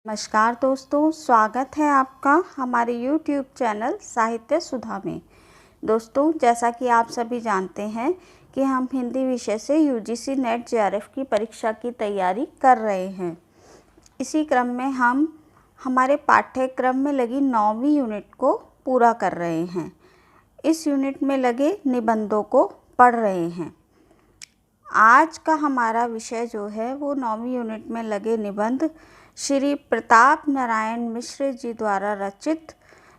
नमस्कार दोस्तों, स्वागत है आपका हमारे YouTube चैनल साहित्य सुधा में। दोस्तों, जैसा कि आप सभी जानते हैं कि हम हिंदी विषय से UGC नेट JRF की परीक्षा की तैयारी कर रहे हैं। इसी क्रम में हम हमारे पाठ्यक्रम में लगी 9वीं यूनिट को पूरा कर रहे हैं। इस यूनिट में लगे निबंधों को पढ़ रहे हैं। आज का हमारा विषय जो है वो 9वीं यूनिट में लगे निबंध श्री प्रताप नारायण मिश्र जी द्वारा रचित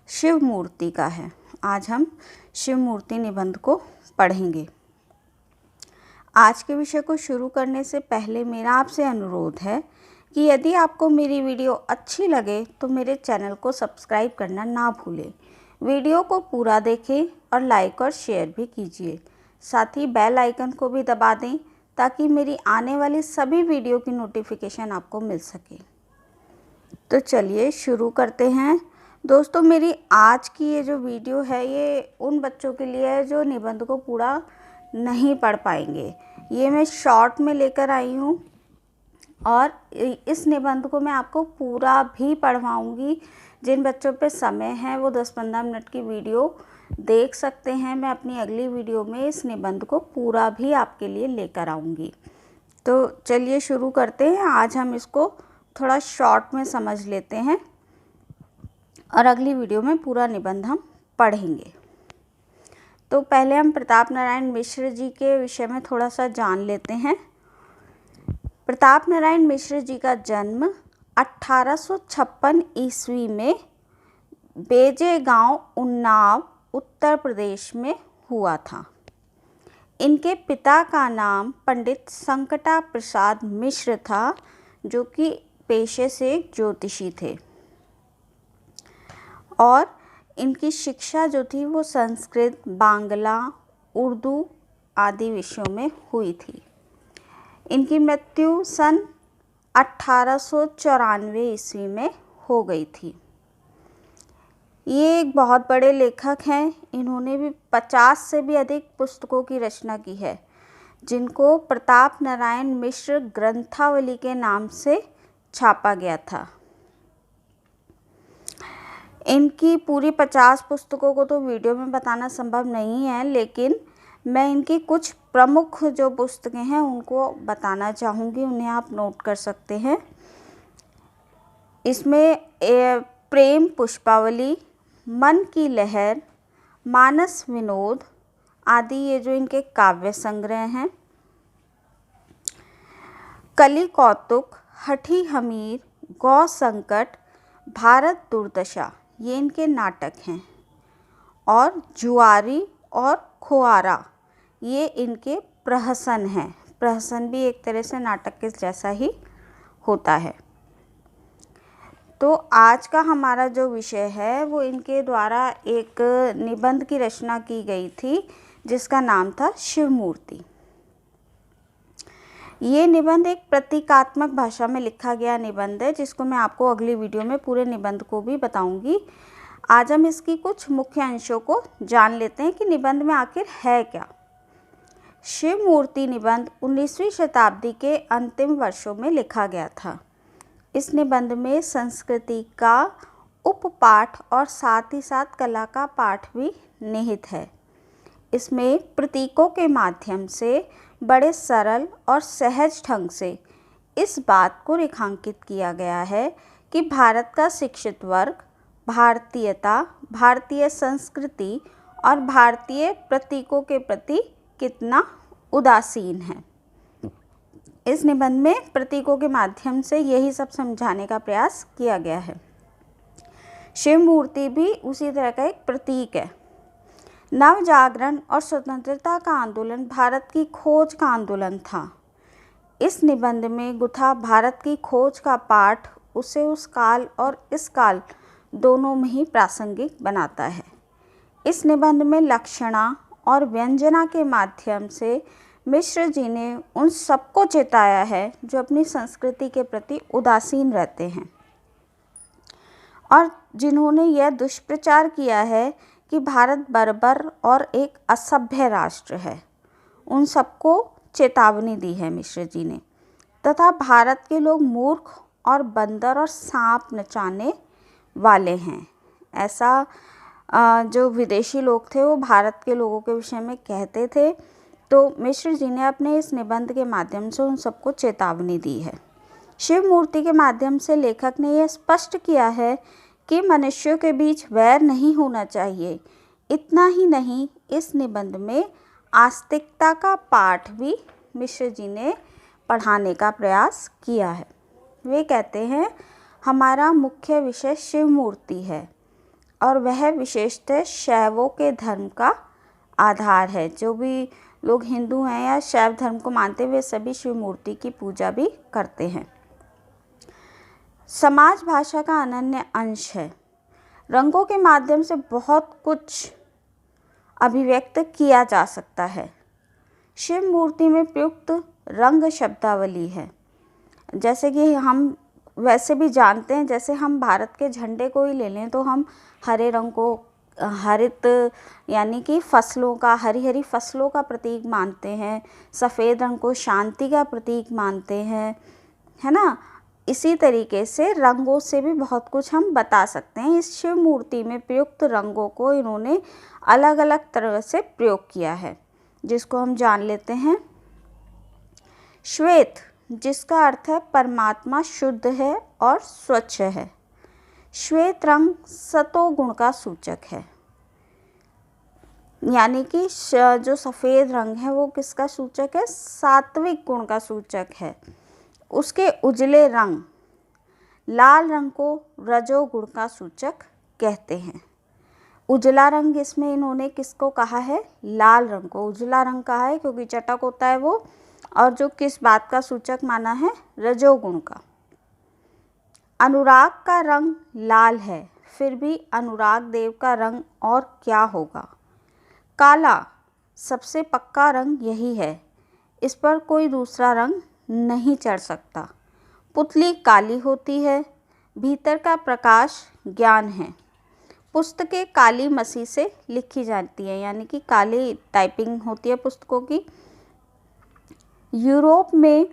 शिव मूर्ति का है। आज हम शिव मूर्ति निबंध को पढ़ेंगे। आज के विषय को शुरू करने से पहले मेरा आपसे अनुरोध है कि यदि आपको मेरी वीडियो अच्छी लगे तो मेरे चैनल को सब्सक्राइब करना ना भूलें। वीडियो को पूरा देखें और लाइक और शेयर भी कीजिए। साथ ही बेल आइकन को भी दबा दें ताकि मेरी आने वाली सभी वीडियो की नोटिफिकेशन आपको मिल सके। तो चलिए शुरू करते हैं। दोस्तों, मेरी आज की ये जो वीडियो है ये उन बच्चों के लिए है जो निबंध को पूरा नहीं पढ़ पाएंगे। ये मैं शॉर्ट में लेकर आई हूँ और इस निबंध को मैं आपको पूरा भी पढ़वाऊँगी। जिन बच्चों पे समय है वो 10-15 मिनट की वीडियो देख सकते हैं। मैं अपनी अगली वीडियो में इस निबंध को पूरा भी आपके लिए लेकर आऊँगी। तो चलिए शुरू करते हैं। आज हम इसको थोड़ा शॉर्ट में समझ लेते हैं और अगली वीडियो में पूरा निबंध हम पढ़ेंगे। तो पहले हम प्रताप नारायण मिश्र जी के विषय में थोड़ा सा जान लेते हैं। प्रताप नारायण मिश्र जी का जन्म 1856 ईस्वी में बेजे गांव, उन्नाव, उत्तर प्रदेश में हुआ था। इनके पिता का नाम पंडित संकटा प्रसाद मिश्र था, जो कि पेशे से एक ज्योतिषी थे और इनकी शिक्षा जो थी वो संस्कृत, बांग्ला, उर्दू आदि विषयों में हुई थी। इनकी मृत्यु सन 1894 ईस्वी में हो गई थी। ये एक बहुत बड़े लेखक हैं। इन्होंने भी 50 से भी अधिक पुस्तकों की रचना की है, जिनको प्रताप नारायण मिश्र ग्रंथावली के नाम से छापा गया था। इनकी पूरी 50 पुस्तकों को तो वीडियो में बताना संभव नहीं है, लेकिन मैं इनकी कुछ प्रमुख जो पुस्तकें हैं उनको बताना चाहूँगी। उन्हें आप नोट कर सकते हैं। इसमें प्रेम पुष्पावली, मन की लहर, मानस विनोद आदि ये जो इनके काव्य संग्रह हैं। कली कौतुक, हठी हमीर, गौ संकट, भारत दुर्दशा ये इनके नाटक हैं। और जुआरी और खुआरा ये इनके प्रहसन हैं। प्रहसन भी एक तरह से नाटक के जैसा ही होता है। तो आज का हमारा जो विषय है वो इनके द्वारा एक निबंध की रचना की गई थी जिसका नाम था शिव मूर्ति। ये निबंध एक प्रतीकात्मक भाषा में लिखा गया निबंध है, जिसको मैं आपको अगली वीडियो में पूरे निबंध को भी बताऊंगी। आज हम इसकी कुछ मुख्य अंशों को जान लेते हैं कि निबंध में आखिर है क्या। शिव मूर्ति निबंध 19वीं शताब्दी के अंतिम वर्षों में लिखा गया था। इस निबंध में संस्कृति का उपपाठ और साथ ही साथ कला का पाठ भी निहित है। इसमें प्रतीकों के माध्यम से बड़े सरल और सहज ढंग से इस बात को रेखांकित किया गया है कि भारत का शिक्षित वर्ग भारतीयता, भारतीय संस्कृति और भारतीय प्रतीकों के प्रति कितना उदासीन है। इस निबंध में प्रतीकों के माध्यम से यही सब समझाने का प्रयास किया गया है। शिव मूर्ति भी उसी तरह का एक प्रतीक है। नव जागरण और स्वतंत्रता का आंदोलन भारत की खोज का आंदोलन था। इस निबंध में गुथा भारत की खोज का पाठ उसे उस काल और इस काल दोनों में ही प्रासंगिक बनाता है। इस निबंध में लक्षणा और व्यंजना के माध्यम से मिश्र जी ने उन सबको चेताया है जो अपनी संस्कृति के प्रति उदासीन रहते हैं और जिन्होंने यह दुष्प्रचार किया है कि भारत बर्बर और एक असभ्य राष्ट्र है। उन सबको चेतावनी दी है मिश्र जी ने, तथा भारत के लोग मूर्ख और बंदर और सांप नचाने वाले हैं। ऐसा जो विदेशी लोग थे वो भारत के लोगों के विषय में कहते थे। तो मिश्र जी ने अपने इस निबंध के माध्यम से उन सबको चेतावनी दी है। शिव मूर्ति के माध्यम से लेखक ने यह स्पष्ट किया है कि मनुष्यों के बीच वैर नहीं होना चाहिए। इतना ही नहीं, इस निबंध में आस्तिकता का पाठ भी मिश्र जी ने पढ़ाने का प्रयास किया है। वे कहते हैं, हमारा मुख्य विषय शिव मूर्ति है और वह विशेषतः शैवों के धर्म का आधार है। जो भी लोग हिंदू हैं या शैव धर्म को मानते हैं वे सभी शिव मूर्ति की पूजा भी करते हैं। समाज भाषा का अनन्य अंश है। रंगों के माध्यम से बहुत कुछ अभिव्यक्त किया जा सकता है। शिव मूर्ति में प्रयुक्त रंग शब्दावली है। जैसे कि हम वैसे भी जानते हैं, जैसे हम भारत के झंडे को ही ले लें तो हम हरे रंग को हरित यानी कि फसलों का, हरी हरी फसलों का प्रतीक मानते हैं। सफ़ेद रंग को शांति का प्रतीक मानते हैं, है ना। इसी तरीके से रंगों से भी बहुत कुछ हम बता सकते हैं। इस शिव मूर्ति में प्रयुक्त रंगों को इन्होंने अलग अलग तरह से प्रयोग किया है, जिसको हम जान लेते हैं। श्वेत, जिसका अर्थ है परमात्मा शुद्ध है और स्वच्छ है। श्वेत रंग सतो गुण का सूचक है, यानी कि जो सफ़ेद रंग है वो किसका सूचक है? सात्विक गुण का सूचक है। उसके उजले रंग लाल रंग को रजोगुण का सूचक कहते हैं। उजला रंग इसमें इन्होंने किसको कहा है? लाल रंग को उजला रंग कहा है क्योंकि चटक होता है वो, और जो किस बात का सूचक माना है? रजोगुण का। अनुराग का रंग लाल है, फिर भी अनुराग देव का रंग और क्या होगा? काला सबसे पक्का रंग यही है, इस पर कोई दूसरा रंग नहीं चढ़ सकता। पुतली काली होती है, भीतर का प्रकाश ज्ञान है। पुस्तकें काली मसी से लिखी जाती हैं, यानी कि काली टाइपिंग होती है पुस्तकों की। यूरोप में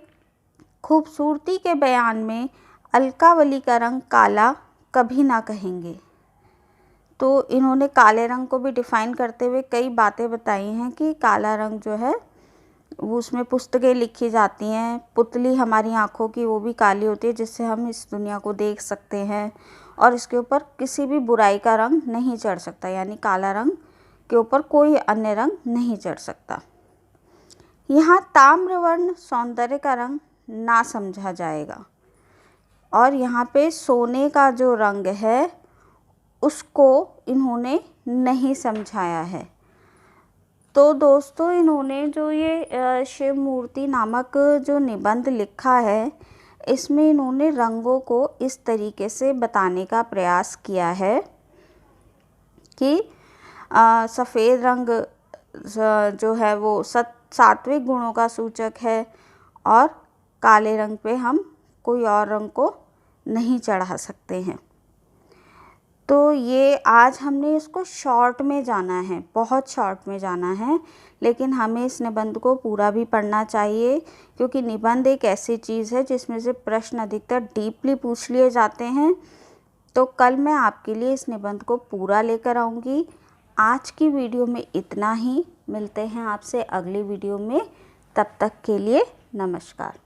खूबसूरती के बयान में अलकावली का रंग काला कभी ना कहेंगे। तो इन्होंने काले रंग को भी डिफ़ाइन करते हुए कई बातें बताई हैं कि काला रंग जो है वो उसमें पुस्तकें लिखी जाती हैं। पुतली हमारी आँखों की वो भी काली होती है जिससे हम इस दुनिया को देख सकते हैं, और इसके ऊपर किसी भी बुराई का रंग नहीं चढ़ सकता, यानी काला रंग के ऊपर कोई अन्य रंग नहीं चढ़ सकता। यहाँ ताम्रवर्ण सौंदर्य का रंग ना समझा जाएगा, और यहाँ पे सोने का जो रंग है उसको इन्होंने नहीं समझाया है। तो दोस्तों, इन्होंने जो ये शिव मूर्ति नामक जो निबंध लिखा है इसमें इन्होंने रंगों को इस तरीके से बताने का प्रयास किया है कि सफ़ेद रंग जो है वो सात्विक गुणों का सूचक है, और काले रंग पे हम कोई और रंग को नहीं चढ़ा सकते हैं। तो ये आज हमने इसको शॉर्ट में जाना है, बहुत शॉर्ट में जाना है, लेकिन हमें इस निबंध को पूरा भी पढ़ना चाहिए, क्योंकि निबंध एक ऐसी चीज़ है जिसमें से प्रश्न अधिकतर डीपली पूछ लिए जाते हैं। तो कल मैं आपके लिए इस निबंध को पूरा लेकर आऊँगी। आज की वीडियो में इतना ही। मिलते हैं आपसे अगली वीडियो में, तब तक के लिए नमस्कार।